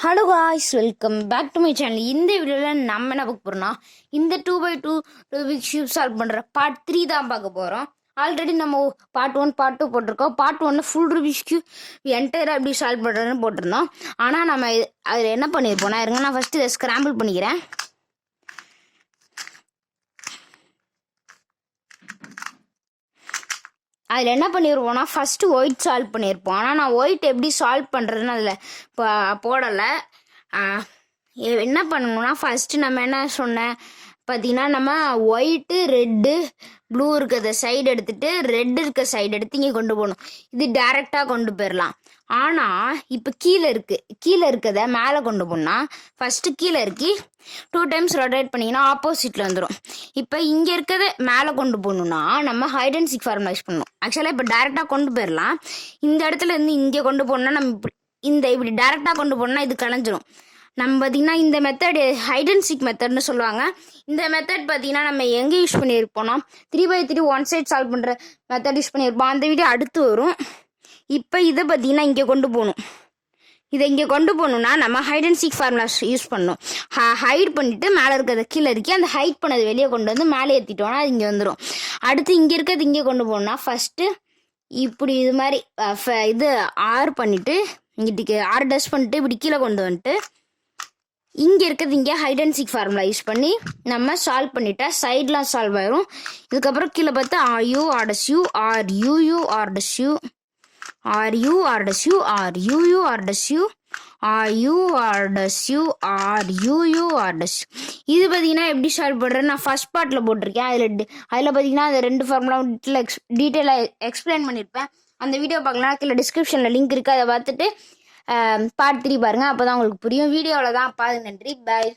Hello guys, welcome back to my channel. இந்த வீடியோவில் நம்ம என்ன பார்க்க போகிறோம்னா, இந்த 2x2 ரூபிக்ஸ் கியூப் சால்வ் பண்ணுற பார்ட் 3 தான் பார்க்க போகிறோம். ஆல்ரெடி நம்ம பார்ட் 1 பார்ட் 2 போட்டிருக்கோம். பார்ட் 1 ஃபுல் ரூபிக்ஸ் கியூப் என்டையராக எப்படி சால்வ் பண்ணுறதுன்னு போட்டிருந்தோம். ஆனால் நம்ம அதில் என்ன பண்ணியிருப்போம்னா, இருங்க நான் ஃபஸ்ட்டு இதை ஸ்க்ராம்பிள் பண்ணிக்கிறேன். அதில் என்ன பண்ணியிருப்போம்னா, ஃபஸ்ட்டு ஒயிட் சால்வ் பண்ணியிருப்போம். ஆனால் நான் ஒயிட் எப்படி சால்வ் பண்ணுறதுன்னு அதில் போடலை. என்ன பண்ணணும்னா, ஃபஸ்ட்டு நம்ம என்ன சொன்னேன் பார்த்தீங்கன்னா, நம்ம ஒயிட்டு ரெட்டு ப்ளூ இருக்கிறத சைடு எடுத்துகிட்டு ரெட் இருக்க சைடு எடுத்து இங்கே கொண்டு போகணும். இது டேரெக்டாக கொண்டு போயிடலாம். ஆனால் இப்போ கீழே இருக்கிறத மேலே கொண்டு போனால் ஃபஸ்ட்டு கீழே இருக்கி 2 டைம்ஸ் ரொட்டேட் பண்ணிங்கன்னா ஆப்போசிட்டில் வந்துடும். இப்போ இங்கே இருக்கிறத மேலே கொண்டு போகணுன்னா நம்ம hide and seek formula use பண்ணணும். ஆக்சுவலாக இப்போ டேரெக்டாக கொண்டு போயிடலாம். இந்த இடத்துல இருந்து இங்கே கொண்டு போகணுன்னா நம்ம இப்படி டேரெக்டாக கொண்டு போனோம்னா இது கலைஞ்சிரும். நம்ம பார்த்திங்கன்னா இந்த மெத்தட் ஹைட் அண்ட் சீக் மெத்தட்னு சொல்லுவாங்க. இந்த மெத்தட் பார்த்திங்கன்னா நம்ம எங்கே யூஸ் பண்ணியிருப்போம்னா 3x3 ஒன் சைட் சால்வ் பண்ணுற மெத்தட் யூஸ் பண்ணியிருப்போம். அந்த வீடியோ அடுத்து வரும். இப்போ இதை பார்த்திங்கன்னா இங்கே கொண்டு போகணும். இதை இங்கே கொண்டு போகணுன்னா நம்ம hide and seek formula use பண்ணணும். ஹைட் பண்ணிவிட்டு மேலே இருக்கிறத கீழே இருக்கி அந்த ஹைட் பண்ணது வெளியே கொண்டு வந்து மேலே ஏற்றிட்டோன்னா அது இங்கே வந்துடும். அடுத்து இங்கே இருக்கிறது இங்கே கொண்டு போகணுன்னா ஃபஸ்ட்டு இப்படி இது மாதிரி இது ஆர் பண்ணிவிட்டு இங்கிட்டு ஆர் டஸ்ட் பண்ணிட்டு இப்படி கீழே கொண்டு வந்துட்டு இங்கே இருக்கிறது இங்கே hide and seek formula use பண்ணி நம்ம சால்வ் பண்ணிட்டா சைட்லாம் சால்வ் ஆயிரும். இதுக்கப்புறம் கீழே பார்த்தா RU RSU RUU RSU RU RSU RUU RSU RU RSU RUU RSU. இது பார்த்தீங்கன்னா எப்படி சால்வ் பண்ணுறேன்னு நான் ஃபர்ஸ்ட் பார்ட்டில் போட்டிருக்கேன். அதில் பார்த்தீங்கன்னா அந்த 2 ஃபார்முலா டீட்டெயிலாக எக்ஸ்பிளைன் பண்ணியிருப்பேன். அந்த வீடியோ பார்க்கலாம், கீழே டிஸ்கிரிப்ஷனில் லிங்க் இருக்குது. அதை பார்த்துட்டு பார்ட் 3 பாருங்கள், அப்போ தான் உங்களுக்கு புரியும். வீடியோவில் தான் பாருங்க. நன்றி, பாய்.